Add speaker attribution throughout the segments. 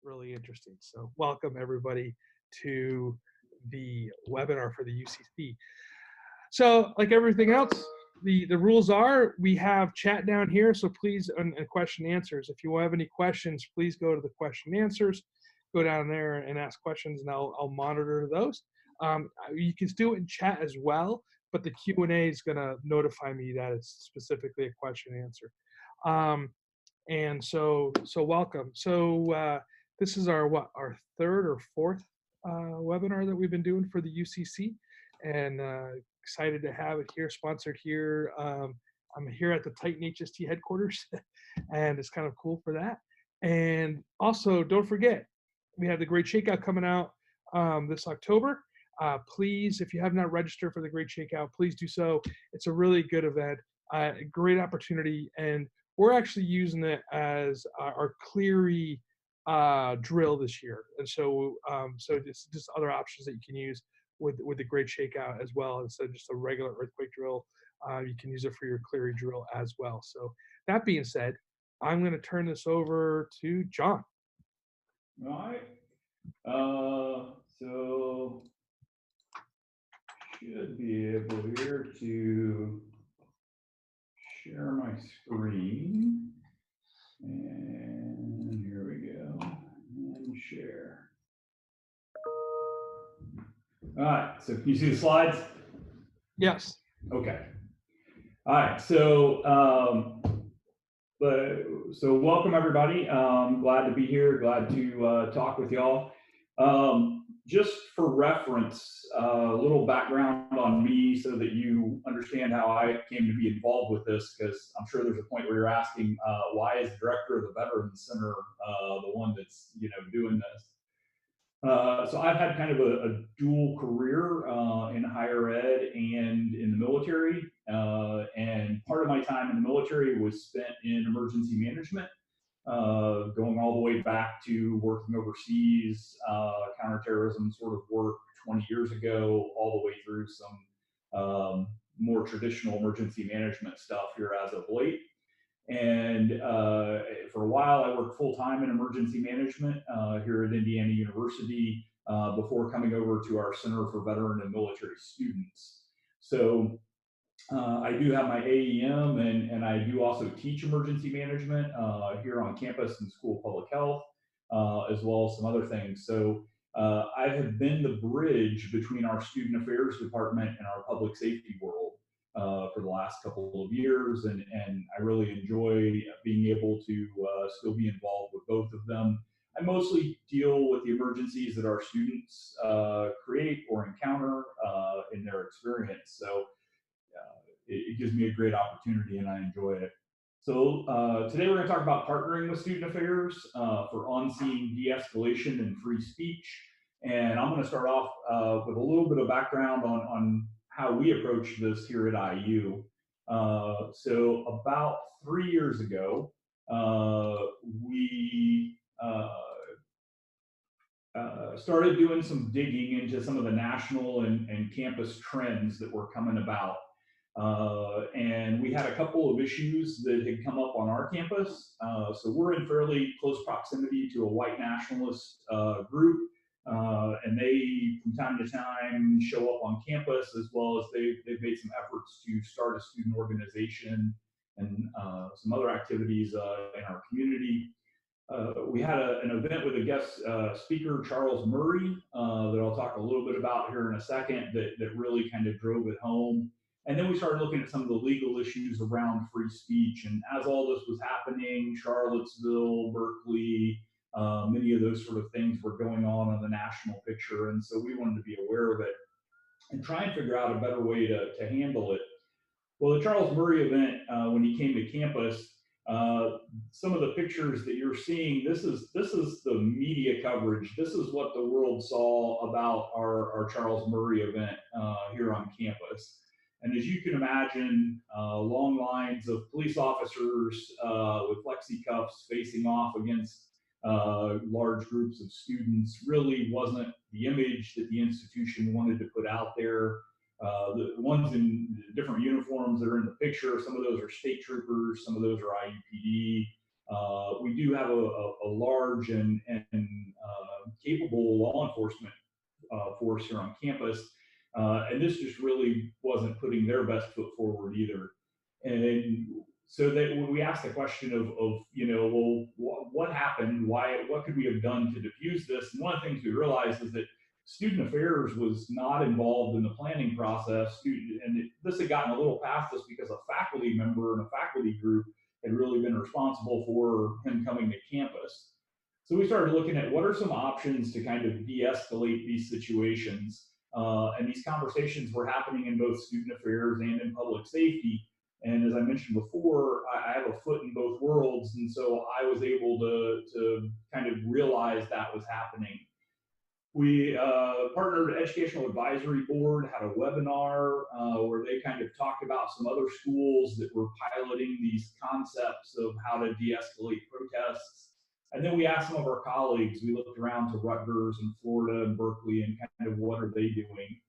Speaker 1: really interesting. So welcome everybody to the webinar for the UCC. So like everything else, the rules are we have chat down here. So please, and question answers. If you have any questions, please go to the question answers, go down there and ask questions, and I'll monitor those. You can do it in chat as well, but the Q&A is going to notify me that it's specifically a question answer. And so welcome. So this is our third or fourth webinar that we've been doing for the UCC, and excited to have it here, sponsored here. I'm here at the Titan HST headquarters, and it's kind of cool for that. And also, don't forget, we have the Great Shakeout coming out this October. Please, if you have not registered for the Great Shakeout, please do so. It's a really good event, a great opportunity, and we're actually using it as our Cleary drill this year. And so it's just other options that you can use with the Great Shakeout as well. Instead of just a regular earthquake drill, you can use it for your Cleary drill as well. So that being said, I'm going to turn this over to John.
Speaker 2: All right. So should be able here to share my screen. And here we go. And share. All right. So can you see the slides?
Speaker 1: Yes.
Speaker 2: Okay. All right. So so welcome everybody. Glad to be here. Glad to talk with y'all. Just for reference, a little background on me so that you understand how I came to be involved with this, because I'm sure there's a point where you're asking, why is the director of the Veterans Center the one that's doing this? So I've had kind of a dual career in higher ed and in the military, and part of my time in the military was spent in emergency management, going all the way back to working overseas, counterterrorism sort of work 20 years ago, all the way through some more traditional emergency management stuff here as of late. And for a while, I worked full-time in emergency management here at Indiana University before coming over to our Center for Veteran and Military Students. So I do have my AEM, and I do also teach emergency management here on campus in School of Public Health, as well as some other things. So I have been the bridge between our Student Affairs Department and our public safety world for the last couple of years, and I really enjoy being able to still be involved with both of them. I mostly deal with the emergencies that our students create or encounter in their experience. So it gives me a great opportunity, and I enjoy it. So today we're going to talk about partnering with student affairs for on-scene de-escalation and free speech. And I'm going to start off with a little bit of background on how we approach this here at IU. So about 3 years ago, we started doing some digging into some of the national and campus trends that were coming about. And we had a couple of issues that had come up on our campus. So we're in fairly close proximity to a white nationalist group. And they, from time to time, show up on campus, as well as they've made some efforts to start a student organization and some other activities in our community. We had an event with a guest speaker, Charles Murray, that I'll talk a little bit about here in a second, that really kind of drove it home. And then we started looking at some of the legal issues around free speech. And as all this was happening, Charlottesville, Berkeley, many of those sort of things were going on the national picture. And so we wanted to be aware of it and try and figure out a better way to handle it. Well, the Charles Murray event, when he came to campus, some of the pictures that you're seeing, this is the media coverage. This is what the world saw about our Charles Murray event here on campus. And as you can imagine, long lines of police officers with flexi cuffs facing off against large groups of students really wasn't the image that the institution wanted to put out there. The ones in different uniforms that are in the picture, some of those are state troopers, some of those are IUPD, We do have a large and capable law enforcement force here on campus, and this just really wasn't putting their best foot forward either. And so that when we asked the question of what happened, what could we have done to diffuse this? And one of the things we realized is that student affairs was not involved in the planning process. This had gotten a little past us because a faculty member and a faculty group had really been responsible for him coming to campus. So we started looking at what are some options to kind of de-escalate these situations. And these conversations were happening in both student affairs and in public safety. And as I mentioned before, I have a foot in both worlds. And so I was able to kind of realize that was happening. We partnered Educational Advisory Board, had a webinar where they kind of talked about some other schools that were piloting these concepts of how to de-escalate protests. And then we asked some of our colleagues, we looked around to Rutgers and Florida and Berkeley and kind of what are they doing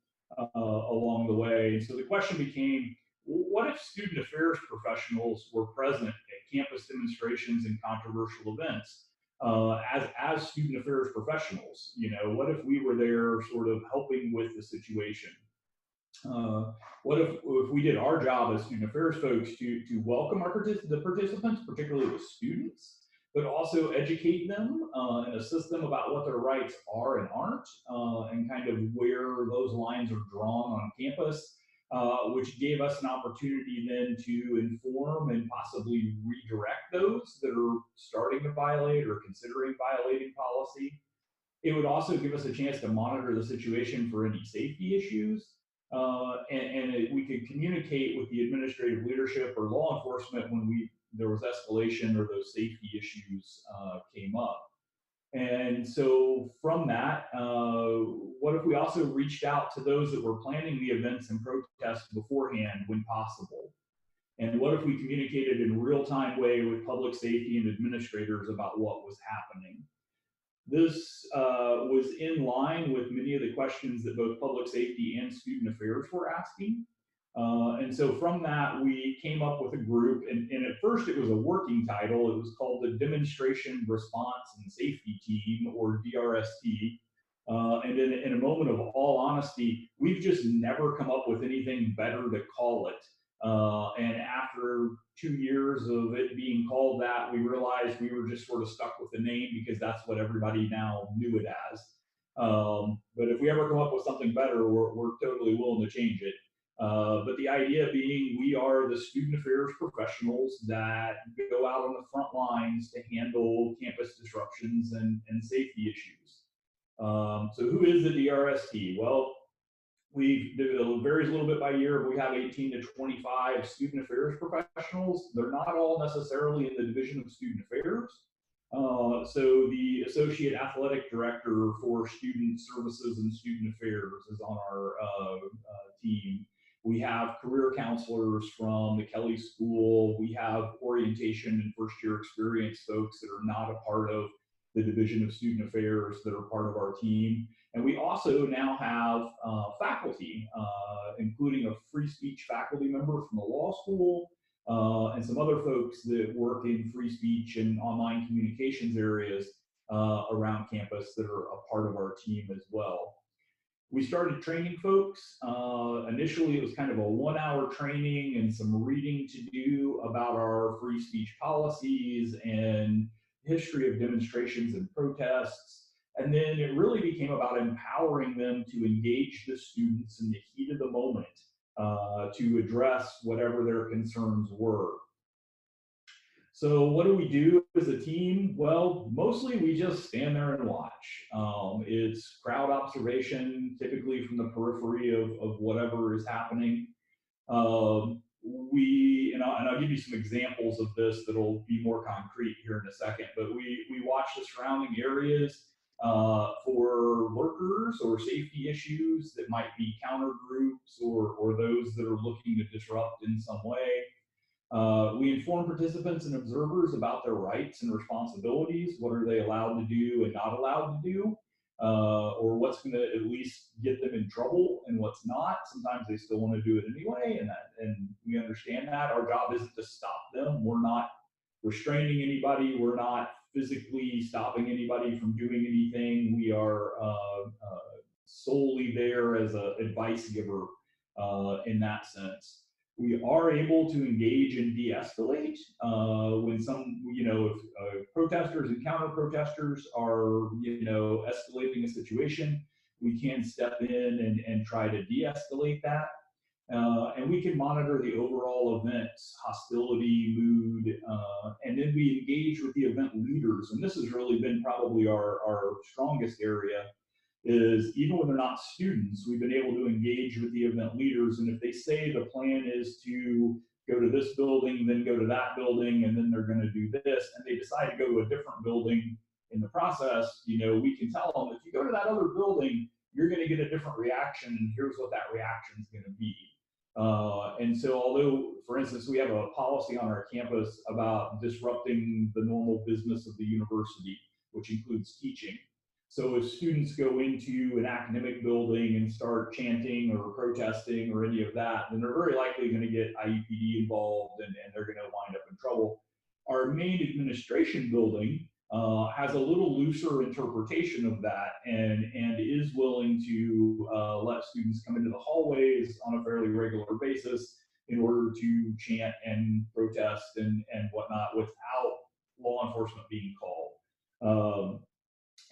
Speaker 2: along the way. And so the question became, what if student affairs professionals were present at campus demonstrations and controversial events? As student affairs professionals, what if we were there sort of helping with the situation? What if we did our job as student affairs folks to welcome the participants, particularly the students, but also educate them and assist them about what their rights are and aren't, and kind of where those lines are drawn on campus, which gave us an opportunity then to inform and possibly redirect those that are starting to violate or considering violating policy. It would also give us a chance to monitor the situation for any safety issues. We could communicate with the administrative leadership or law enforcement when there was escalation or those safety issues came up. And so from that, what if we also reached out to those that were planning the events and protests beforehand when possible? And what if we communicated in a real-time way with public safety and administrators about what was happening? This was in line with many of the questions that both public safety and student affairs were asking. And so from that, we came up with a group, and at first it was a working title. It was called the Demonstration Response and Safety Team, or DRST. And in a moment of all honesty, we've just never come up with anything better to call it. And after 2 years of it being called that, we realized we were just sort of stuck with the name because that's what everybody now knew it as. But if we ever come up with something better, we're totally willing to change it. But the idea being we are the student affairs professionals that go out on the front lines to handle campus disruptions and safety issues. So who is the DRST? Well, it varies a little bit by year, but we have 18 to 25 student affairs professionals. They're not all necessarily in the Division of Student Affairs. So the Associate Athletic Director for Student Services and Student Affairs is on our team. We have career counselors from the Kelly School. We have orientation and first year experience folks that are not a part of the Division of Student Affairs that are part of our team. And we also now have faculty, including a free speech faculty member from the law school, and some other folks that work in free speech and online communications areas around campus that are a part of our team as well. We started training folks. Initially, it was kind of a 1-hour training and some reading to do about our free speech policies and history of demonstrations and protests. And then it really became about empowering them to engage the students in the heat of the moment to address whatever their concerns were. So what do we do as a team? Well, mostly we just stand there and watch. It's crowd observation, typically from the periphery of whatever is happening. And I'll give you some examples of this that'll be more concrete here in a second, but we watch the surrounding areas for lurkers or safety issues that might be counter groups or those that are looking to disrupt in some way. We inform participants and observers about their rights and responsibilities. What are they allowed to do and not allowed to do? Or what's going to at least get them in trouble and what's not. Sometimes they still want to do it anyway, and we understand that. Our job isn't to stop them. We're not restraining anybody. We're not physically stopping anybody from doing anything. We are solely there as an advice giver in that sense. We are able to engage and de-escalate when some, if protesters and counter protesters are, escalating a situation. We can step in and try to de-escalate that. And we can monitor the overall events, hostility, mood, and then we engage with the event leaders. And this has really been probably our strongest area, is even when they're not students, we've been able to engage with the event leaders. And if they say the plan is to go to this building, then go to that building, and then they're going to do this, and they decide to go to a different building in the process, we can tell them, if you go to that other building, you're going to get a different reaction, and here's what that reaction is going to be. And so although, for instance, we have a policy on our campus about disrupting the normal business of the university, which includes teaching. So if students go into an academic building and start chanting or protesting or any of that, then they're very likely going to get IUPD involved, and they're going to wind up in trouble. Our main administration building has a little looser interpretation of that, and is willing to let students come into the hallways on a fairly regular basis in order to chant and protest and whatnot without law enforcement being called.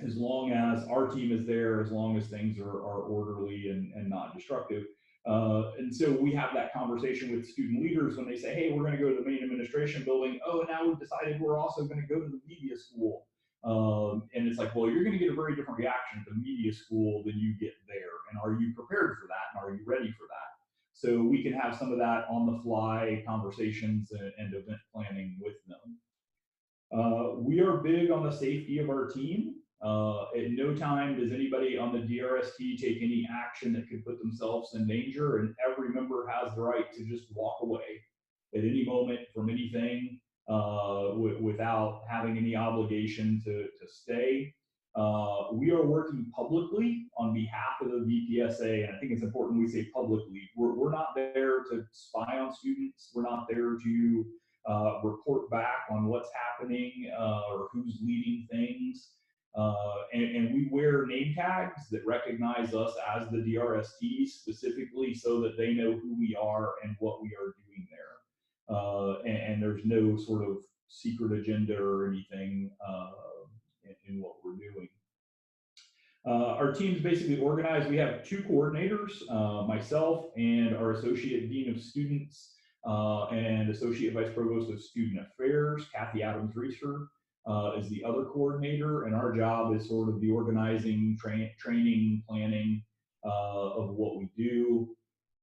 Speaker 2: As long as our team is there, as long as things are orderly and not destructive. And so we have that conversation with student leaders when they say, hey, we're going to go to the main administration building. Oh, now we've decided we're also going to go to the media school. And it's like, well, you're going to get a very different reaction at the media school than you get there. And are you prepared for that? And are you ready for that? So we can have some of that on the fly conversations and event planning with them. We are big on the safety of our team. At no time does anybody on the DRST take any action that could put themselves in danger, and every member has the right to just walk away at any moment from anything without having any obligation to stay. We are working publicly on behalf of the VPSA, and I think it's important we say publicly. We're not there to spy on students. We're not there to report back on what's happening or who's leading things. And we wear name tags that recognize us as the DRST specifically so that they know who we are and what we are doing there. And there's no sort of secret agenda or anything in what we're doing. Our team's basically organized. We have two coordinators, myself and our Associate Dean of Students and Associate Vice Provost of Student Affairs, Kathy Adams-Reeser. Is the other coordinator, and our job is sort of the organizing, training, planning of what we do.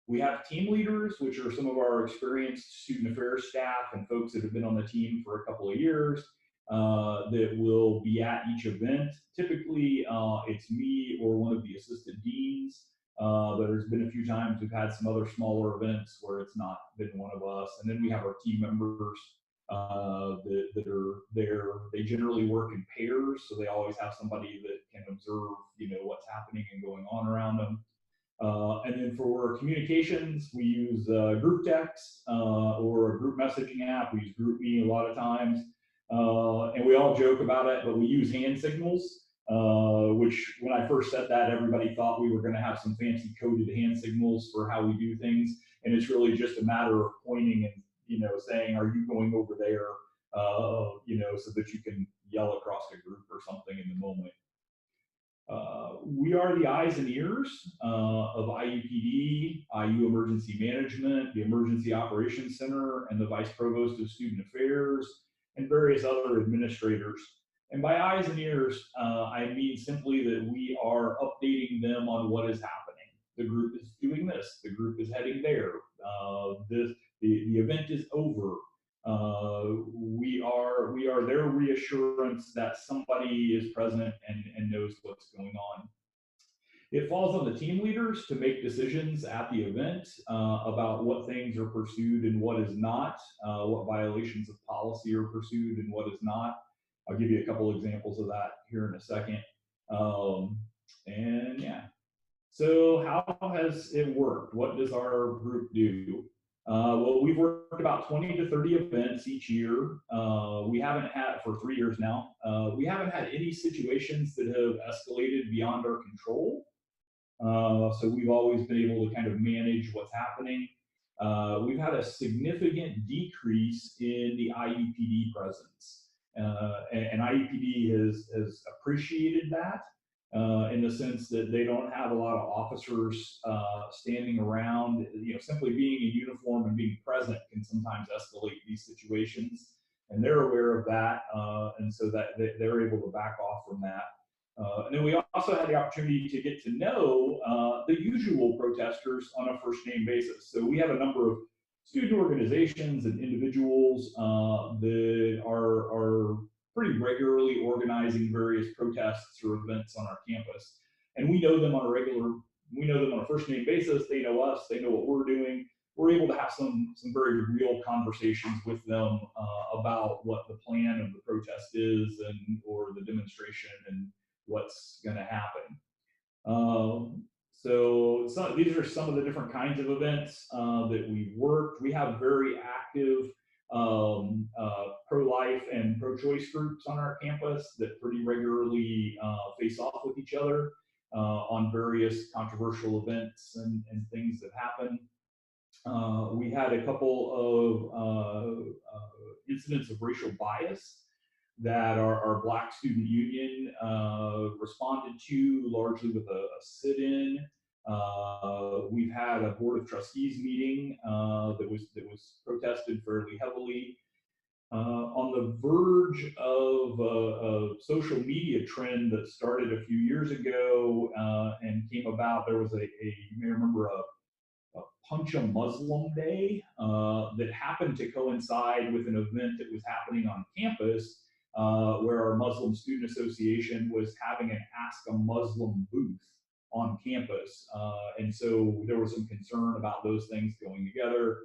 Speaker 2: We have team leaders, which are some of our experienced student affairs staff and folks that have been on the team for a couple of years that will be at each event. Typically, it's me or one of the assistant deans. There's been a few times we've had some other smaller events where it's not been one of us. And then we have our team members that are there. They generally work in pairs, so they always have somebody that can observe, what's happening and going on around them. And then for communications, we use group text or a group messaging app. We use GroupMe a lot of times, and we all joke about it, but we use hand signals, which when I first said that, everybody thought we were going to have some fancy coded hand signals for how we do things, and it's really just a matter of pointing and saying, are you going over there, so that you can yell across a group or something in the moment. We are the eyes and ears of IUPD, IU Emergency Management, the Emergency Operations Center, and the Vice Provost of Student Affairs, and various other administrators. And by eyes and ears, I mean simply that we are updating them on what is happening. The group is doing this, the group is heading there, the event is over. We are their reassurance that somebody is present and knows what's going on. It falls on the team leaders to make decisions at the event about what things are pursued and what is not, what violations of policy are pursued and what is not. I'll give you a couple examples of that here in a second. And yeah, so how has it worked? What does our group do? Well, we've worked about 20 to 30 events each year. We haven't had, for 3 years now, we haven't had any situations that have escalated beyond our control. So we've always been able to kind of manage what's happening. We've had a significant decrease in the IUPD presence. And IUPD has appreciated that in the sense that they don't have a lot of officers standing around. You know, simply being in uniform and being present can sometimes escalate these situations. And they're aware of that, and so that they're able to back off from that. And then we also had the opportunity to get to know the usual protesters on a first name basis. So we have a number of student organizations and individuals that are pretty regularly organizing various protests or events on our campus. And we know them on a first name basis. They know us, they know what we're doing. We're able to have some very real conversations with them about what the plan of the protest is or the demonstration and what's going to happen. So these are some of the different kinds of events that we've worked. We have very active pro-life and pro-choice groups on our campus that pretty regularly face off with each other on various controversial events and things that happen. We had a couple of incidents of racial bias that our Black Student Union responded to, largely with a sit-in. We've had a Board of Trustees meeting that was protested fairly heavily. On the verge of a social media trend that started a few years ago and came about, there was you may remember a Punch a Muslim Day that happened to coincide with an event that was happening on campus where our Muslim Student Association was having an Ask a Muslim booth on campus. And so there was some concern about those things going together.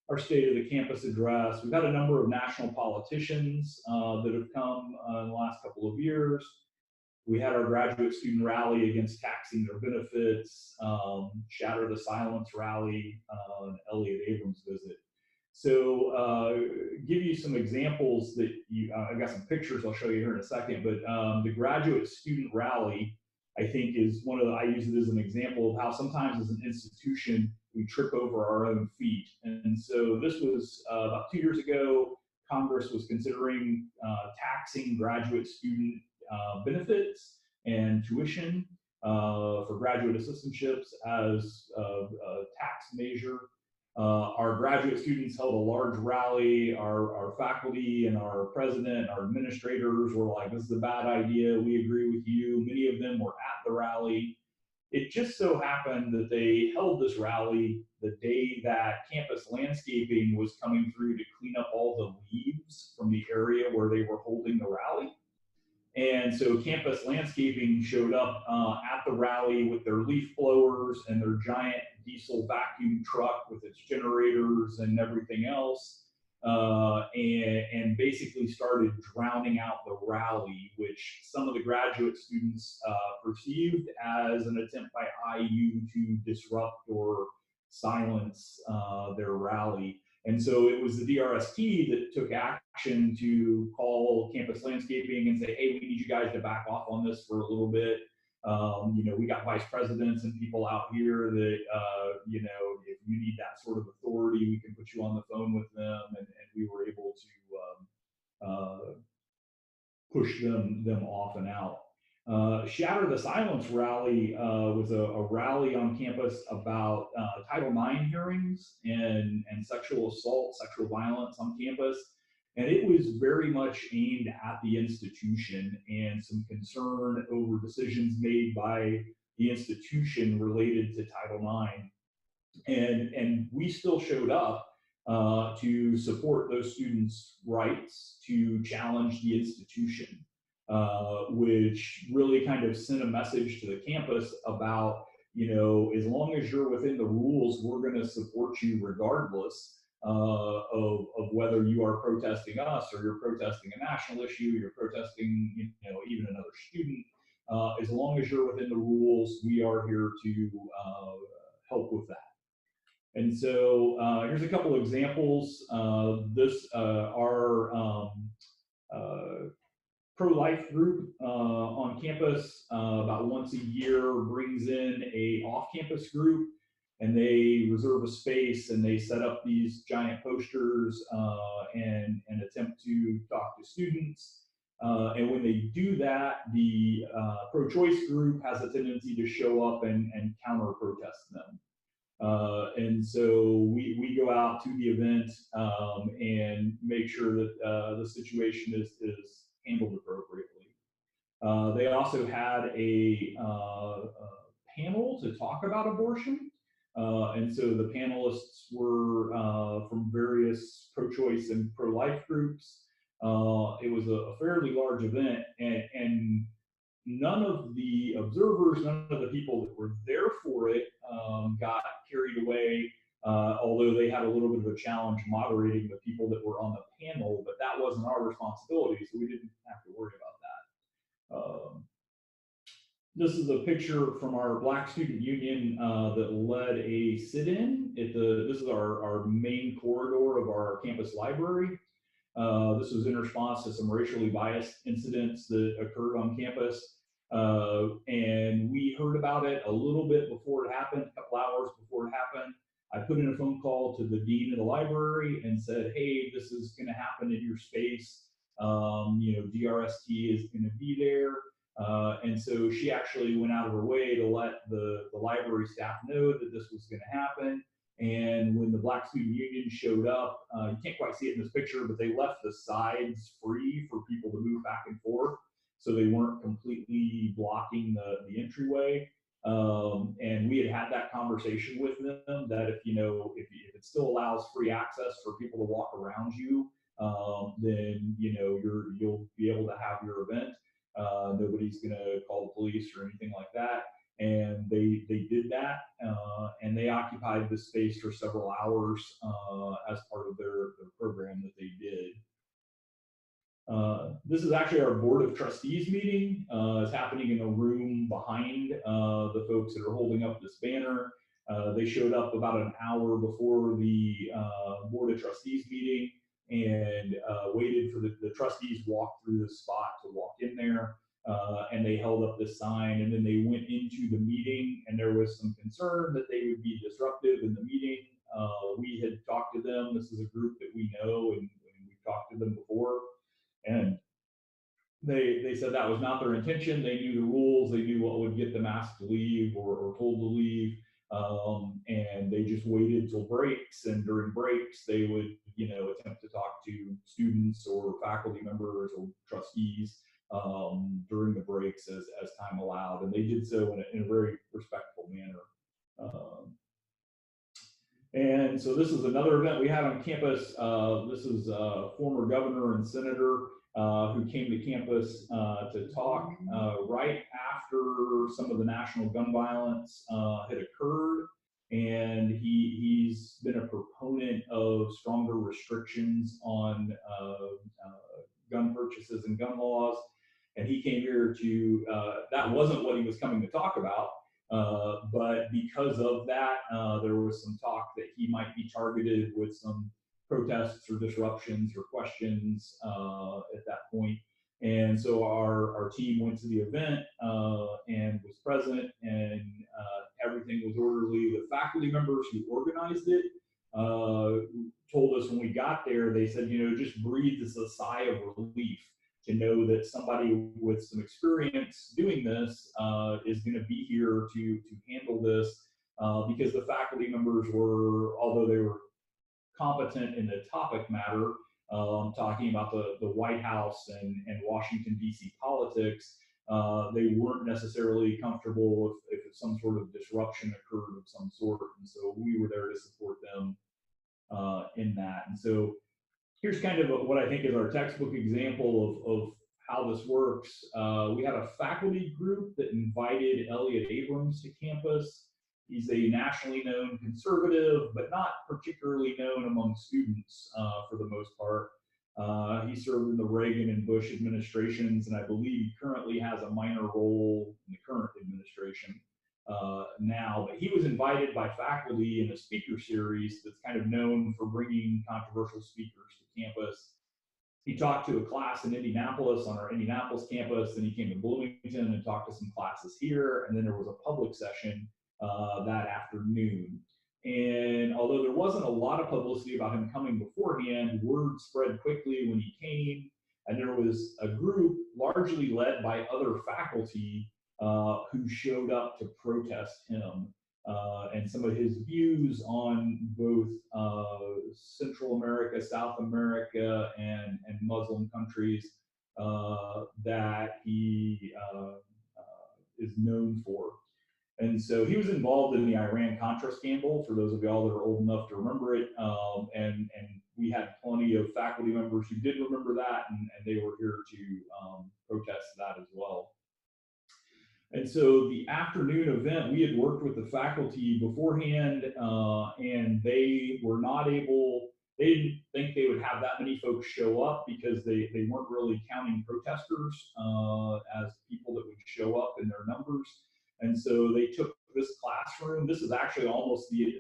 Speaker 2: Our State of the Campus address. We've had a number of national politicians that have come in the last couple of years. We had our graduate student rally against taxing their benefits, Shatter the Silence rally, and Elliott Abrams visit. So give you some examples that I've got some pictures I'll show you here in a second, but the graduate student rally, I think, is I use it as an example of how sometimes as an institution, we trip over our own feet. And so this was about 2 years ago. Congress was considering taxing graduate student benefits and tuition for graduate assistantships as a tax measure. Our graduate students held a large rally. Our faculty and our president, our administrators were like, this is a bad idea. We agree with you. Many of them were at the rally. It just so happened that they held this rally the day that campus landscaping was coming through to clean up all the leaves from the area where they were holding the rally. And so campus landscaping showed up at the rally with their leaf blowers and their giant diesel vacuum truck with its generators and everything else, and basically started drowning out the rally, which some of the graduate students perceived as an attempt by IU to disrupt or silence their rally. And so it was the DRST that took action to call campus landscaping and say, hey, we need you guys to back off on this for a little bit. We got vice presidents and people out here that, if you need that sort of authority, we can put you on the phone with them. And we were able to push them off and out. Shatter the Silence rally was a rally on campus about Title IX hearings and sexual assault, sexual violence on campus. And it was very much aimed at the institution and some concern over decisions made by the institution related to Title IX. And we still showed up to support those students' rights to challenge the institution. Which really kind of sent a message to the campus about, as long as you're within the rules, we're going to support you regardless of whether you are protesting us or you're protesting a national issue, you're protesting, even another student. As long as you're within the rules, we are here to help with that. And so here's a couple examples. Our pro-life group on campus about once a year brings in a off-campus group, and they reserve a space and they set up these giant posters and attempt to talk to students. And when they do that, the pro-choice group has a tendency to show up and counter-protest them. And so we go out to the event and make sure that the situation is handled appropriately. They also had a panel to talk about abortion. And so the panelists were from various pro-choice and pro-life groups. It was a fairly large event, and none of the observers, none of the people that were there for it got carried away, although they had a little bit of a challenge moderating the people that were on the panel, but that wasn't our responsibility, so we didn't have to worry about that. This is a picture from our Black Student Union that led a sit-in. This is our main corridor of our campus library. This was in response to some racially biased incidents that occurred on campus. And we heard about it a little bit before it happened, a couple hours before it happened. I put in a phone call to the dean of the library and said, hey, this is going to happen in your space. DRST is going to be there. And so she actually went out of her way to let the library staff know that this was going to happen. And when the Black Student Union showed up, you can't quite see it in this picture, but they left the sides free for people to move back and forth, so they weren't completely blocking the entryway. And we had that conversation with them that if it still allows free access for people to walk around you, then you'll be able to have your event. Nobody's going to call the police or anything like that. And they did that, and they occupied the space for several hours as part of their program that they did. This is actually our Board of Trustees meeting. It's happening in a room behind the folks that are holding up this banner. They showed up about an hour before the Board of Trustees meeting and waited for the trustees walked through the spot to walk in there. And they held up this sign, and then they went into the meeting, and there was some concern that they would be disruptive in the meeting. We had talked to them. This is a group that we know, and we've talked to them before. And they said that was not their intention. They knew the rules. They knew what would get them asked to leave or told to leave. And they just waited till breaks. And during breaks, they would, attempt to talk to students or faculty members or trustees during the breaks as time allowed. And they did so in a very respectful manner. And so this is another event we had on campus. This is a former governor and senator who came to campus to talk right after some of the national gun violence had occurred. And he's been a proponent of stronger restrictions on gun purchases and gun laws. And he came here to, that wasn't what he was coming to talk about. But because of that, there was some talk that he might be targeted with some protests or disruptions or questions at that point. And so our team went to the event and was present, and everything was orderly. The faculty members who organized it told us when we got there, they said, just breathe this a sigh of relief to know that somebody with some experience doing this is going to be here to handle this, because the faculty members were, although they were competent in the topic matter, talking about the White House and Washington, D.C. politics, they weren't necessarily comfortable if some sort of disruption occurred of some sort. And so we were there to support them in that. And so here's kind of what I think is our textbook example of how this works. We had a faculty group that invited Elliott Abrams to campus. He's a nationally known conservative, but not particularly known among students for the most part. He served in the Reagan and Bush administrations, and I believe he currently has a minor role in the current administration. now, but he was invited by faculty in a speaker series that's kind of known for bringing controversial speakers to campus. He talked to a class in Indianapolis on our Indianapolis campus, then he came to Bloomington and talked to some classes here, and then there was a public session that afternoon. And although there wasn't a lot of publicity about him coming beforehand, word spread quickly when he came, and there was a group largely led by other faculty who showed up to protest him and some of his views on both Central America, South America, and Muslim countries that he is known for. And so he was involved in the Iran-Contra scandal, for those of y'all that are old enough to remember it. And we had plenty of faculty members who did remember that, and they were here to protest that as well. And so the afternoon event, we had worked with the faculty beforehand, and they were not able, they didn't think they would have that many folks show up because they weren't really counting protesters as people that would show up in their numbers. And so they took this classroom. This is actually almost the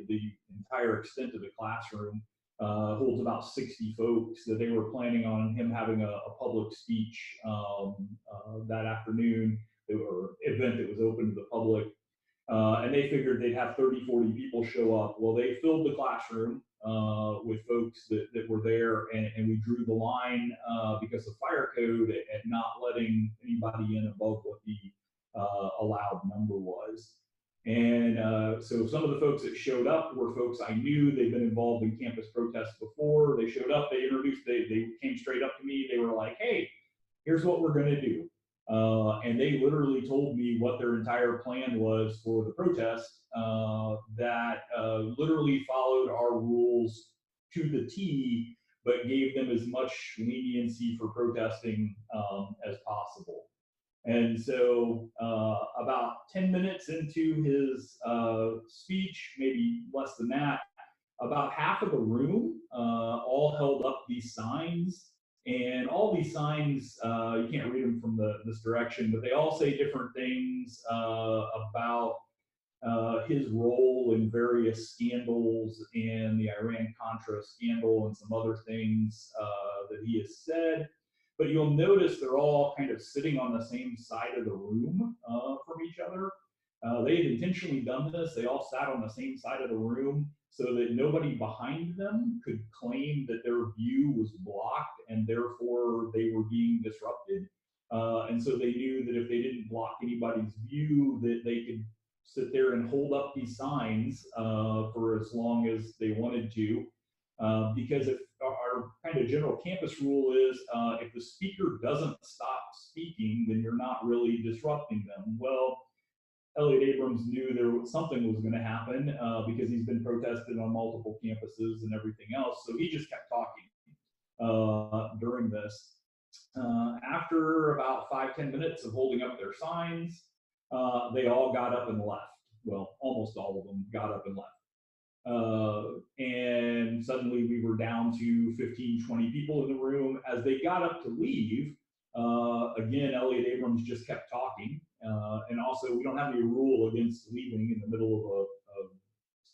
Speaker 2: entire extent of the classroom. Holds about 60 folks that they were planning on him having a public speech that afternoon, or event that was open to the public. And they figured they'd have 30, 40 people show up. Well, they filled the classroom with folks that were there, and we drew the line because of fire code at not letting anybody in above what the allowed number was. And so some of the folks that showed up were folks I knew. They'd been involved in campus protests before. They showed up, they came straight up to me. They were like, hey, here's what we're going to do. And they literally told me what their entire plan was for the protest that literally followed our rules to the T, but gave them as much leniency for protesting as possible. And so about 10 minutes into his speech, maybe less than that, about half of the room all held up these signs. And all these signs, you can't read them from this direction, but they all say different things about his role in various scandals and the Iran-Contra scandal and some other things that he has said. But you'll notice they're all kind of sitting on the same side of the room from each other. They had intentionally done this. They all sat on the same side of the room so that nobody behind them could claim that their view was blocked and therefore they were being disrupted. And so they knew that if they didn't block anybody's view, that they could sit there and hold up these signs for as long as they wanted to. Because if our kind of general campus rule is if the speaker doesn't stop speaking, then you're not really disrupting them. Well, Elliot Abrams knew something was going to happen because he's been protested on multiple campuses and everything else. So he just kept talking during this. After about 5-10 minutes of holding up their signs, they all got up and left. Well, almost all of them got up and left. And suddenly we were down to 15, 20 people in the room. As they got up to leave, again, Elliot Abrams just kept talking. And also, we don't have any rule against leaving in the middle of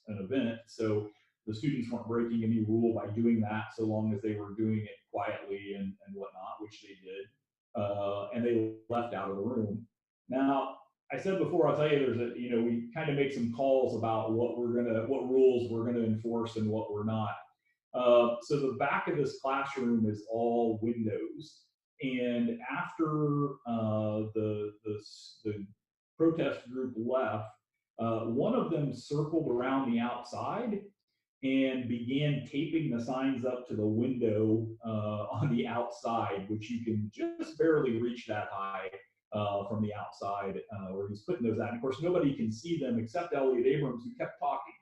Speaker 2: an event. So the students weren't breaking any rule by doing that, so long as they were doing it quietly and whatnot, which they did. And they left out of the room. Now, I said before, I'll tell you, we kind of make some calls about what rules we're gonna enforce and what we're not. So the back of this classroom is all windows, and after the protest group left, one of them circled around the outside and began taping the signs up to the window on the outside, which you can just barely reach that high from the outside where he's putting those out. And of course, nobody can see them except Elliot Abrams, who kept talking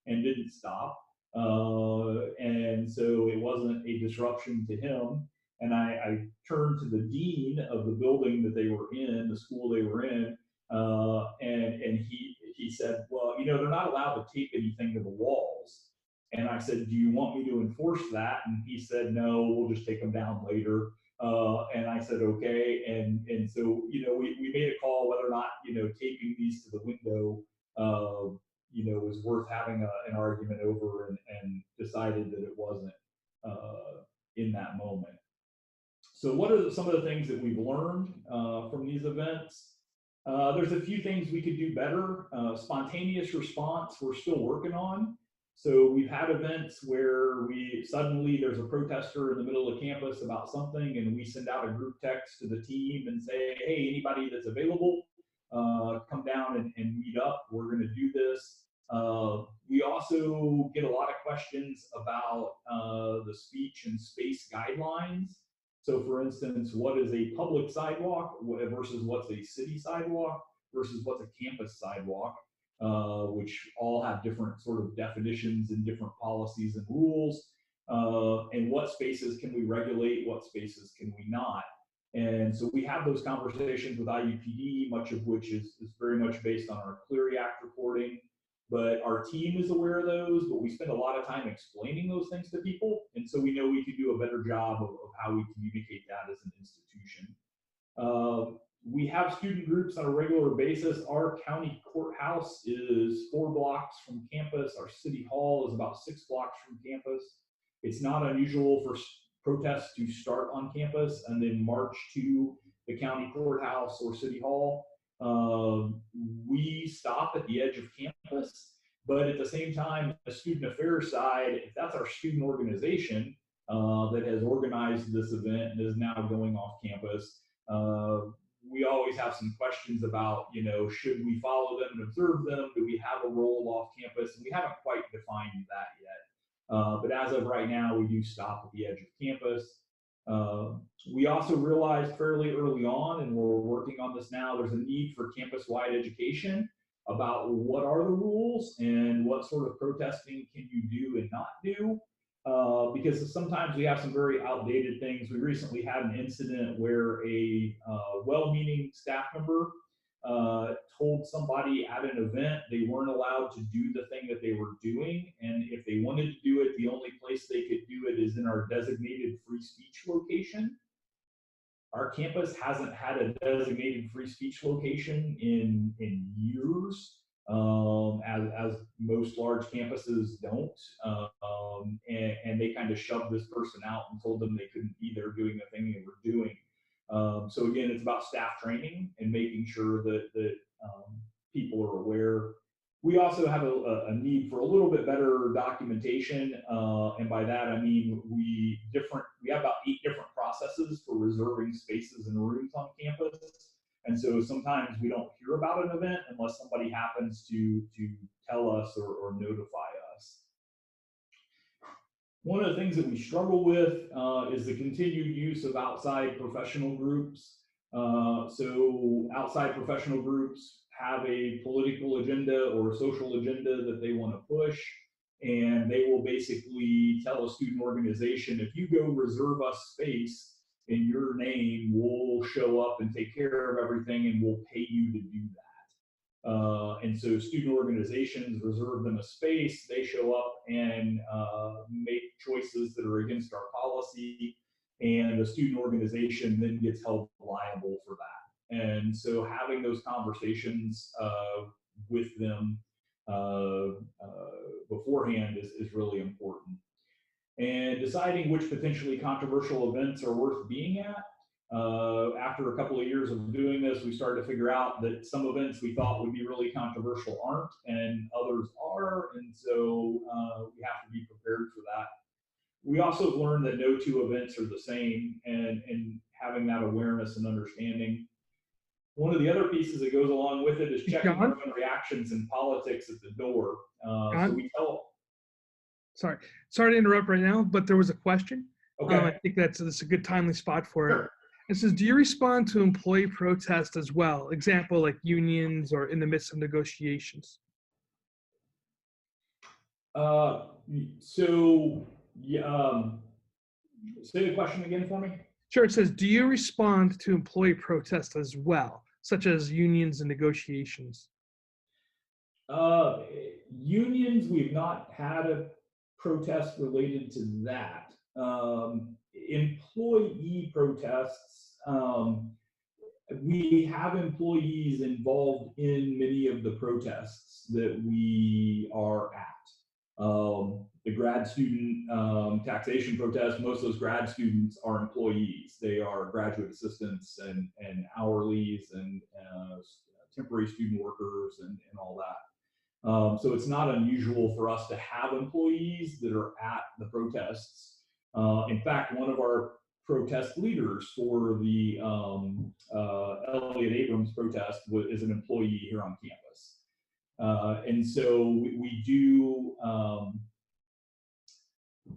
Speaker 2: and didn't stop. And so it wasn't a disruption to him. And I turned to the dean of the building that they were in, the school they were in, and he said, well, they're not allowed to tape anything to the walls. And I said, do you want me to enforce that? And he said, no, we'll just take them down later. And I said, okay. And so, we made a call whether or not, taping these to the window was worth having an argument over, and decided that it wasn't in that moment. So what are some of the things that we've learned from these events? There's a few things we could do better. Spontaneous response, we're still working on. So we've had events where suddenly there's a protester in the middle of campus about something, and we send out a group text to the team and say, hey, anybody that's available, come down and meet up. We're going to do this. We also get a lot of questions about the speech and space guidelines. So for instance, what is a public sidewalk versus what's a city sidewalk versus what's a campus sidewalk, which all have different sort of definitions and different policies and rules. And what spaces can we regulate, what spaces can we not? And so we have those conversations with IUPD, much of which is very much based on our Clery Act reporting. But our team is aware of those, but we spend a lot of time explaining those things to people. And so we know we could do a better job of how we communicate that as an institution. We have student groups on a regular basis. Our county courthouse is 4 blocks from campus. Our city hall is about 6 blocks from campus. It's not unusual for protests to start on campus and then march to the county courthouse or city hall. We stop at the edge of campus, but at the same time, the student affairs side, if that's our student organization that has organized this event and is now going off campus, we always have some questions about, should we follow them and observe them? Do we have a role off campus? And we haven't quite defined that yet. But as of right now, we do stop at the edge of campus. We also realized fairly early on, and we're working on this now, there's a need for campus-wide education about what are the rules and what sort of protesting can you do and not do. Because sometimes we have some very outdated things. We recently had an incident where a well-meaning staff member told somebody at an event they weren't allowed to do the thing that they were doing, and if they wanted to do it, the only place they could do it is in our designated free speech location. Our campus hasn't had a designated free speech location in years, as most large campuses don't, and they kind of shoved this person out and told them they couldn't be there doing the thing they were doing. So again, it's about staff training and making sure that people are aware. We also have a need for a little bit better documentation, and by that I mean we have about 8 different processes for reserving spaces and rooms on campus, and so sometimes we don't hear about an event unless somebody happens to tell us or notify us. One of the things that we struggle with is the continued use of outside professional groups. So outside professional groups have a political agenda or a social agenda that they want to push, and they will basically tell a student organization, if you go reserve us space in your name, we'll show up and take care of everything and we'll pay you to do that. And so student organizations reserve them a space, they show up and make choices that are against our policy, and the student organization then gets held liable for that. And so having those conversations with them beforehand is really important. And deciding which potentially controversial events are worth being at. After a couple of years of doing this, we started to figure out that some events we thought would be really controversial aren't, and others are, and so we have to be prepared for that. We also learned that no 2 events are the same, and having that awareness and understanding. One of the other pieces that goes along with it is checking our own reactions in politics at the door. So we tell.
Speaker 1: Sorry to interrupt right now, but there was a question.
Speaker 2: Okay.
Speaker 1: I think that's a good timely spot for it.
Speaker 2: Sure.
Speaker 1: It says, do you respond to employee protest as well? Example, like unions or in the midst of negotiations.
Speaker 2: Say the question again for me.
Speaker 1: Sure. It says, do you respond to employee protest as well, such as unions and negotiations?
Speaker 2: Unions, we've not had a protest related to that. Employee protests, we have employees involved in many of the protests that we are at. The grad student taxation protest, most of those grad students are employees. They are graduate assistants and hourlies and temporary student workers and all that. So it's not unusual for us to have employees that are at the protests. In fact, one of our protest leaders for the Elliott Abrams protest is an employee here on campus. And so we do,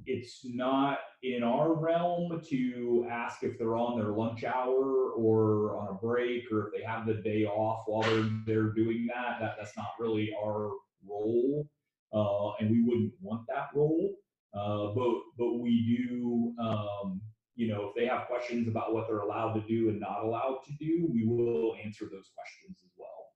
Speaker 2: it's not in our realm to ask if they're on their lunch hour or on a break, or if they have the day off while they're doing that. That's not really our role, and we wouldn't want that role. But we do, you know, if they have questions about what they're allowed to do and not allowed to do, we will answer those questions as well.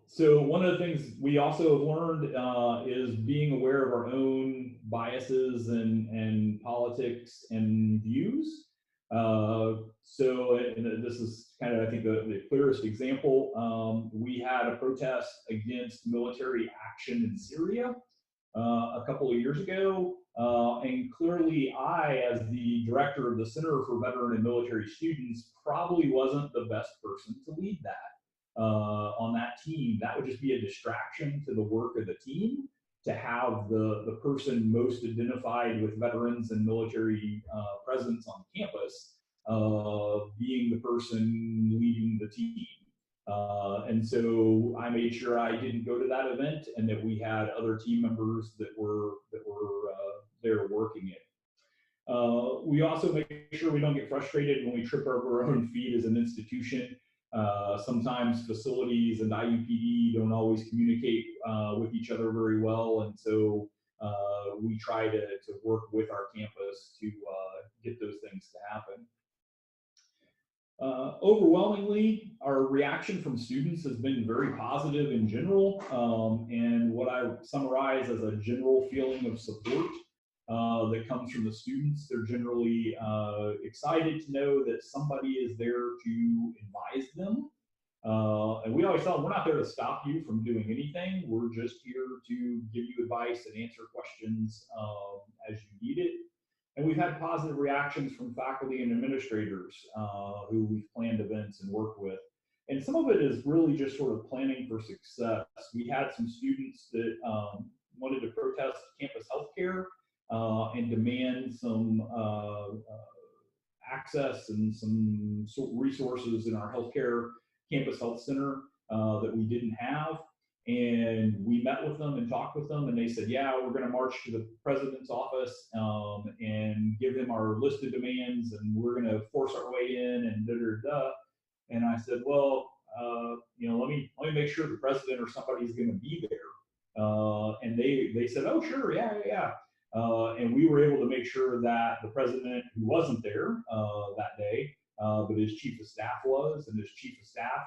Speaker 2: So one of the things we also have learned is being aware of our own biases and politics and views. So and this is kind of, I think, the clearest example. We had a protest against military action in Syria a couple of years ago. And clearly I, as the director of the Center for Veteran and Military Students, probably wasn't the best person to lead that. On that team. That would just be a distraction to the work of the team, to have the person most identified with veterans and military presence on campus being the person leading the team. And so I made sure I didn't go to that event, and that we had other team members that were there working it. We also make sure we don't get frustrated when we trip over our own feet as an institution. Sometimes facilities and IUPD don't always communicate with each other very well, and so we try to work with our campus to get those things to happen. Overwhelmingly, our reaction from students has been very positive in general, and what I summarize as a general feeling of support that comes from the students. They're generally excited to know that somebody is there to advise them. And we always tell them, we're not there to stop you from doing anything. We're just here to give you advice and answer questions as you need it. And we've had positive reactions from faculty and administrators who we've planned events and worked with. And some of it is really just sort of planning for success. We had some students that wanted to protest campus healthcare and demand some access and some resources in our healthcare campus health center that we didn't have. And we met with them and talked with them, and they said, yeah, we're going to march to the president's office and give him our list of demands, and we're going to force our way in, and da-da-da. And I said, well, you know, let me make sure the president or somebody's going to be there. And they said, oh, sure, yeah. And we were able to make sure that the president, who wasn't there that day, but his chief of staff was, and his chief of staff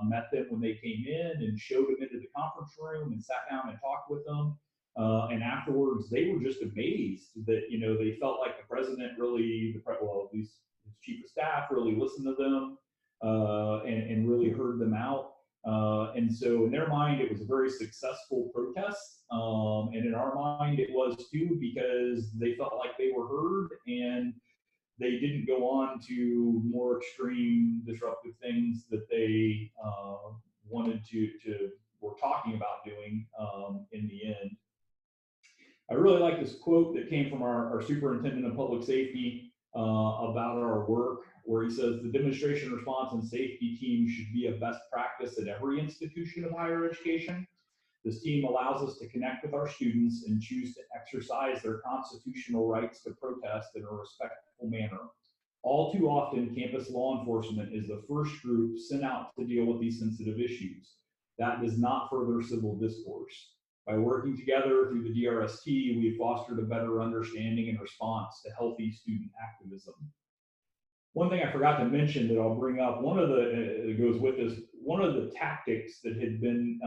Speaker 2: met them when they came in and showed them into the conference room and sat down and talked with them. And afterwards, they were just amazed that, you know, they felt like the president really, well, at least his chief of staff really listened to them and really heard them out. And so in their mind, it was a very successful protest. And in our mind, it was too, because they felt like they were heard, and they didn't go on to more extreme disruptive things that they wanted were talking about doing in the end. I really like this quote that came from our superintendent of public safety about our work, where he says, the demonstration response and safety team should be a best practice at every institution of higher education. This team allows us to connect with our students and choose to exercise their constitutional rights to protest in a respectful manner. All too often, campus law enforcement is the first group sent out to deal with these sensitive issues. That does not further civil discourse. By working together through the DRST, we fostered a better understanding and response to healthy student activism. One thing I forgot to mention that I'll bring up, that goes with this, one of the tactics that had been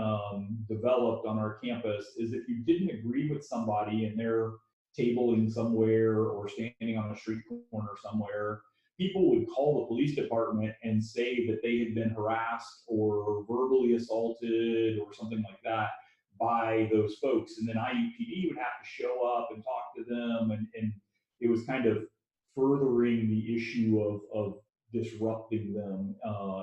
Speaker 2: developed on our campus is if you didn't agree with somebody and their tabling somewhere or standing on a street corner somewhere, people would call the police department and say that they had been harassed or verbally assaulted or something like that by those folks. And then IUPD would have to show up and talk to them. And it was kind of furthering the issue of disrupting them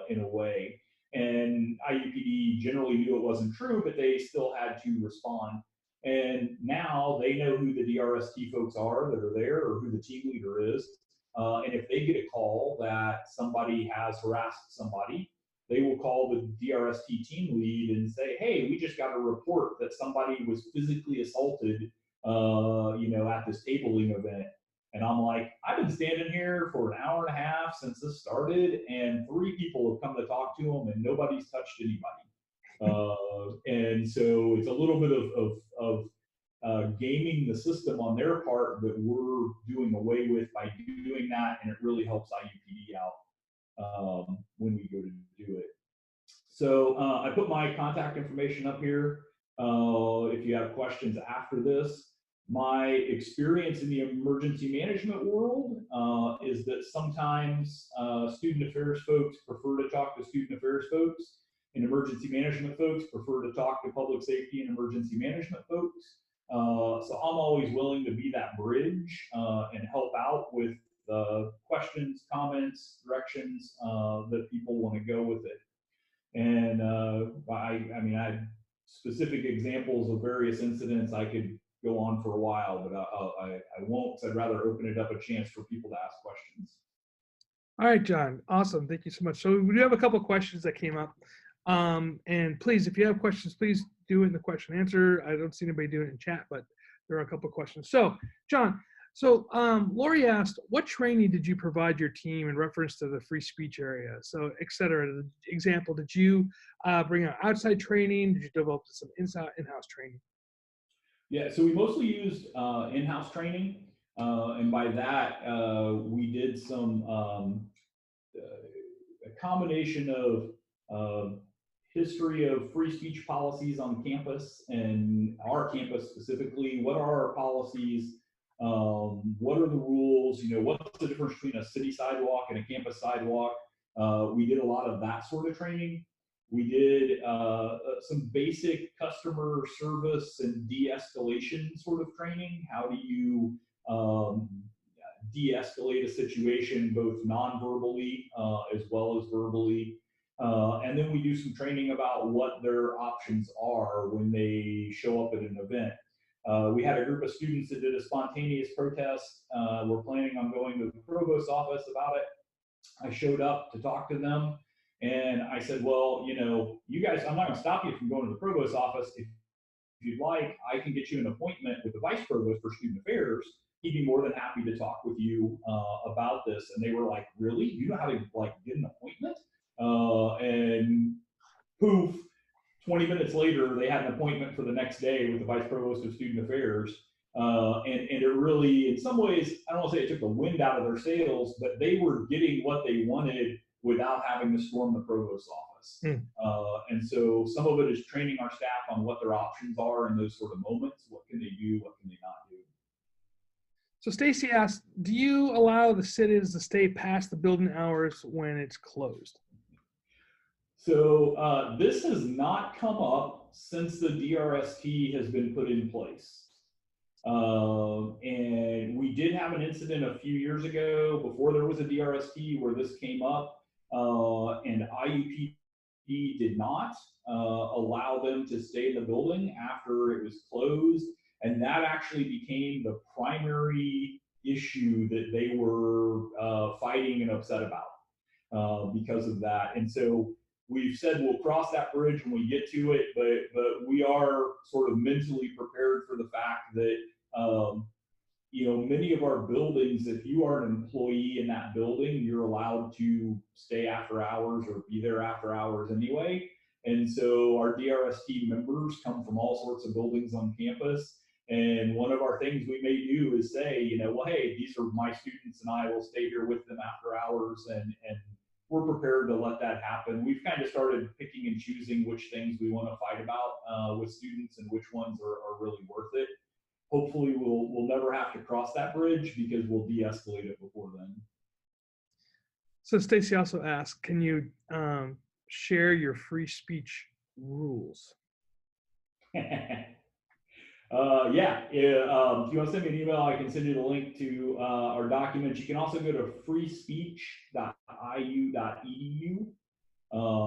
Speaker 2: in a way. And IUPD generally knew it wasn't true, but they still had to respond. And now they know who the DRST folks are that are there, or who the team leader is. And if they get a call that somebody has harassed somebody, they will call the DRST team lead and say, "Hey, we just got a report that somebody was physically assaulted, at this tabling event." And I'm like, "I've been standing here for an hour and a half since this started, and 3 people have come to talk to them, and nobody's touched anybody." And so it's a little bit of gaming the system on their part that we're doing away with by doing that, and it really helps IUPD out when we go to do it. So I put my contact information up here if you have questions after this. My experience in the emergency management world is that sometimes student affairs folks prefer to talk to student affairs folks, and emergency management folks prefer to talk to public safety and emergency management folks. So I'm always willing to be that bridge and help out with questions, comments, directions that people want to go with it. And I had specific examples of various incidents. I could go on for a while, but I won't. So I'd rather open it up a chance for people to ask questions.
Speaker 1: All right, John. Awesome. Thank you so much. So we do have a couple of questions that came up. And please, if you have questions, please do it in the question and answer. I don't see anybody doing it in chat, but there are a couple of questions. So, John, Lori asked, what training did you provide your team in reference to the free speech area? So, et cetera. Example, did you bring out outside training? Did you develop some in-house training?
Speaker 2: Yeah, so we mostly used in-house training. And by that, we did some a combination of history of free speech policies on campus, and our campus specifically. What are our policies? What are the rules? What's the difference between a city sidewalk and a campus sidewalk? We did a lot of that sort of training. We did some basic customer service and de-escalation sort of training. How do you de-escalate a situation both non-verbally as well as verbally? And then we do some training about what their options are when they show up at an event. We had a group of students that did a spontaneous protest. We're planning on going to the provost's office about it. I showed up to talk to them, and I said, "Well, you guys, I'm not going to stop you from going to the provost's office. If you'd like, I can get you an appointment with the vice provost for student affairs. He'd be more than happy to talk with you about this." And they were like, "Really? You know how to get an appointment?" And poof, 20 minutes later, they had an appointment for the next day with the vice provost of student affairs. And it really, in some ways, I don't want to say it took the wind out of their sails, but they were getting what they wanted without having to storm the provost's office. And so some of it is training our staff on what their options are in those sort of moments. What can they do? What can they not do?
Speaker 1: So Stacy asked, do you allow the sit-ins to stay past the building hours when it's closed?
Speaker 2: So this has not come up since the DRST has been put in place. And we did have an incident a few years ago before there was a DRST where this came up, and IUPD did not allow them to stay in the building after it was closed. And that actually became the primary issue that they were fighting and upset about because of that. And so we've said we'll cross that bridge when we get to it, but we are sort of mentally prepared for the fact that many of our buildings, if you are an employee in that building, you're allowed to stay after hours or be there after hours anyway. And so our DRST members come from all sorts of buildings on campus. And one of our things we may do is say, well, hey, these are my students and I will stay here with them after hours, and we're prepared to let that happen. We've kind of started picking and choosing which things we want to fight about with students and which ones are really worth it. hopefully we'll never have to cross that bridge because we'll de-escalate it before then.
Speaker 1: So Stacy also asked, can you share your free speech rules?
Speaker 2: Yeah, if you want to send me an email, I can send you the link to our documents. You can also go to freespeech.iu.edu.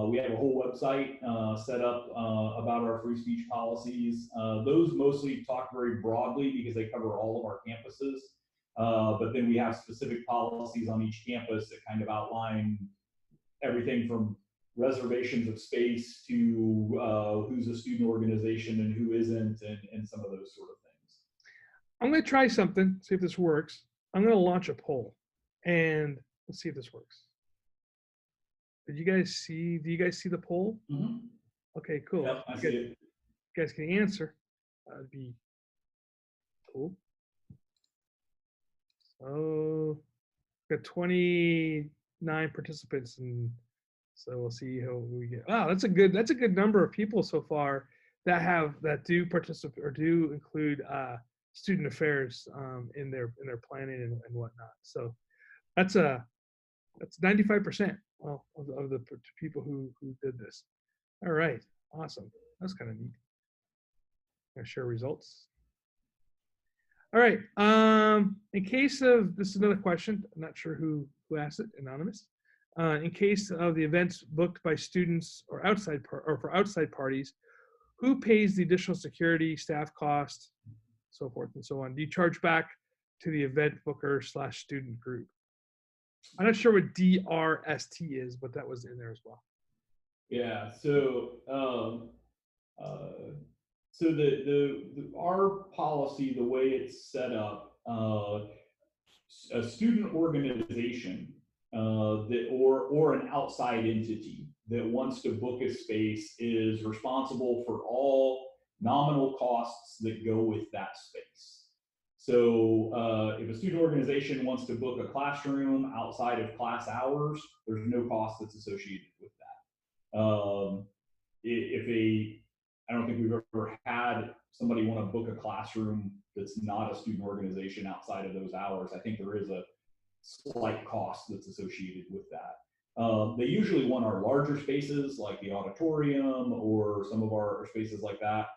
Speaker 2: We have a whole website set up about our free speech policies. Those mostly talk very broadly because they cover all of our campuses. But then we have specific policies on each campus that kind of outline everything from reservations of space to who's a student organization and who isn't, and some of those sort of things.
Speaker 1: I'm going to try something, see if this works. I'm going to launch a poll, and let's see if this works. Do you guys see the poll?
Speaker 2: Mm-hmm.
Speaker 1: Okay, cool.
Speaker 2: Yep, I see it.
Speaker 1: You guys can answer. That'd be cool. So, got 29 participants, and so we'll see how we get. Wow, that's a good number of people so far that do participate or do include student affairs in their planning and whatnot. So that's 95% of the people who did this. All right, awesome. That's kind of neat. I'm gonna share results. All right. In case of, this is another question. I'm not sure who asked it. Anonymous. In case of the events booked by students or for outside parties, who pays the additional security, staff cost, so forth and so on? Do you charge back to the event booker / student group? I'm not sure what DRST is, but that was in there as well.
Speaker 2: Yeah. So our policy, the way it's set up, a student organization or an outside entity that wants to book a space is responsible for all nominal costs that go with that space. So if a student organization wants to book a classroom outside of class hours, there's no cost that's associated with that. I don't think we've ever had somebody want to book a classroom that's not a student organization outside of those hours. I think there is a slight cost that's associated with that. They usually want our larger spaces like the auditorium or some of our spaces like that.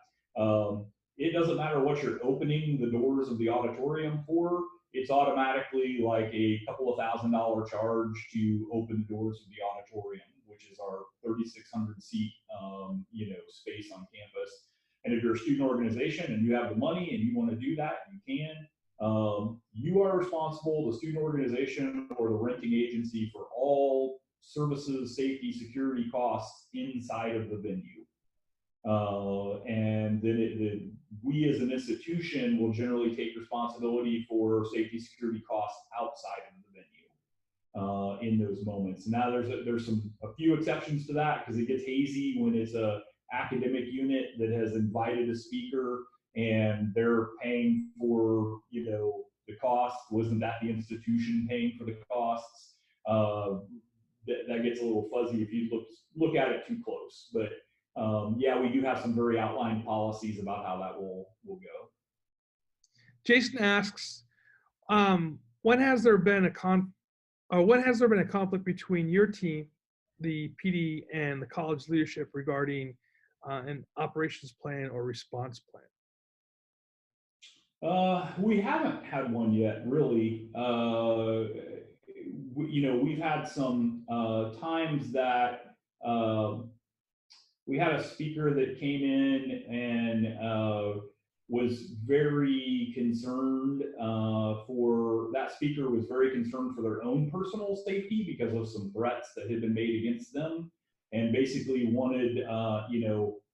Speaker 2: It doesn't matter what you're opening the doors of the auditorium for. It's automatically like a couple of $1,000 charge to open the doors of the auditorium, which is our 3,600 seat space on campus. And if you're a student organization and you have the money and you want to do that, you can. You are responsible, the student organization or the renting agency, for all services, safety, security costs inside of the venue. And then we as an institution will generally take responsibility for safety, security costs outside of the venue in those moments. Now there's a few exceptions to that because it gets hazy when it's a academic unit that has invited a speaker and they're paying for the cost. Wasn't that the institution paying for the costs? That gets a little fuzzy if you look at it too close. But yeah, we do have some very outlined policies about how that will go.
Speaker 1: Jason asks, when has there been a conflict between your team, the PD, and the college leadership regarding an operations plan or response plan?
Speaker 2: We haven't had one yet, really. We've had some times that we had a speaker that came in and was very concerned that speaker was very concerned for their own personal safety because of some threats that had been made against them, and basically wanted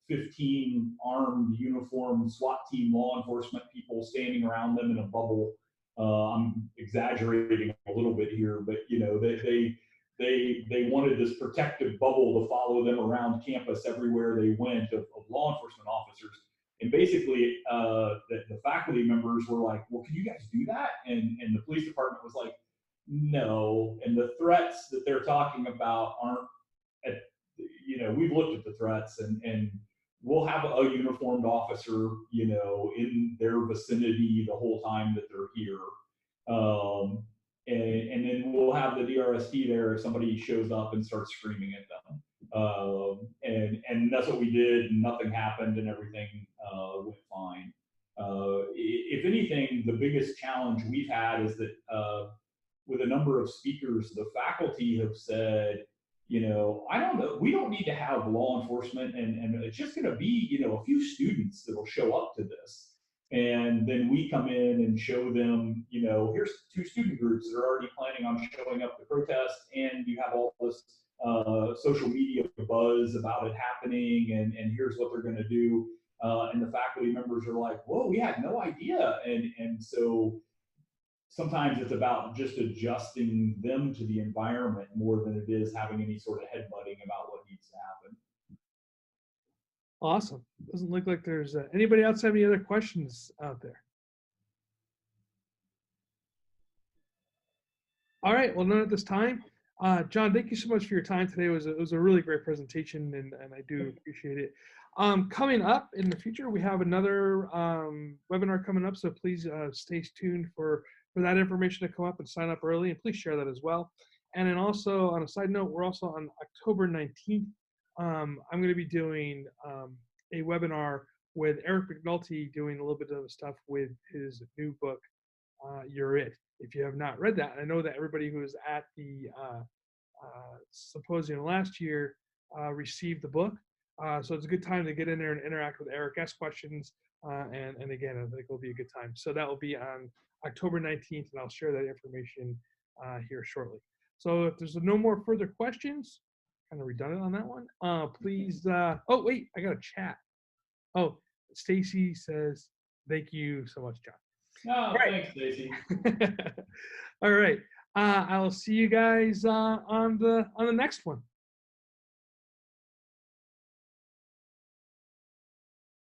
Speaker 2: 15 armed, uniformed SWAT team law enforcement people standing around them in a bubble. I'm exaggerating a little bit here, but they wanted this protective bubble to follow them around campus everywhere they went of law enforcement officers. And basically, the faculty members were like, well, can you guys do that? And the police department was like, no. And the threats that they're talking about aren't, we've looked at the threats and we'll have a uniformed officer, in their vicinity the whole time that they're here. And then we'll have the DRST there if somebody shows up and starts screaming at them. And that's what we did, and nothing happened, and everything went fine. If anything, the biggest challenge we've had is that with a number of speakers, the faculty have said, I don't know, we don't need to have law enforcement, and it's just going to be, a few students that'll show up to this. And then we come in and show them, here's 2 student groups that are already planning on showing up to protest, and you have all this social media buzz about it happening, and here's what they're going to do. And the faculty members are like, whoa, we had no idea. And so sometimes it's about just adjusting them to the environment more than it is having any sort of headbutting about what needs to happen.
Speaker 1: Awesome. Doesn't look like there's anybody else have any other questions out there. All right. Well, none at this time. John, thank you so much for your time today. It was a really great presentation, and I do appreciate it. Coming up in the future, we have another webinar coming up, so please stay tuned for that information to come up and sign up early, and please share that as well. And then also, on a side note, we're also on October 19th. I'm going to be doing a webinar with Eric McNulty, doing a little bit of stuff with his new book, You're It. If you have not read that, I know that everybody who was at the symposium last year received the book. So it's a good time to get in there and interact with Eric, ask questions, and again, I think it'll be a good time. So that will be on October 19th, and I'll share that information here shortly. So if there's no more further questions, kind of redundant on that one, please, oh wait, I got a chat. Oh, Stacy says, thank you so much, John.
Speaker 2: No, thanks, Stacy.
Speaker 1: All right. I will see you guys on the next one.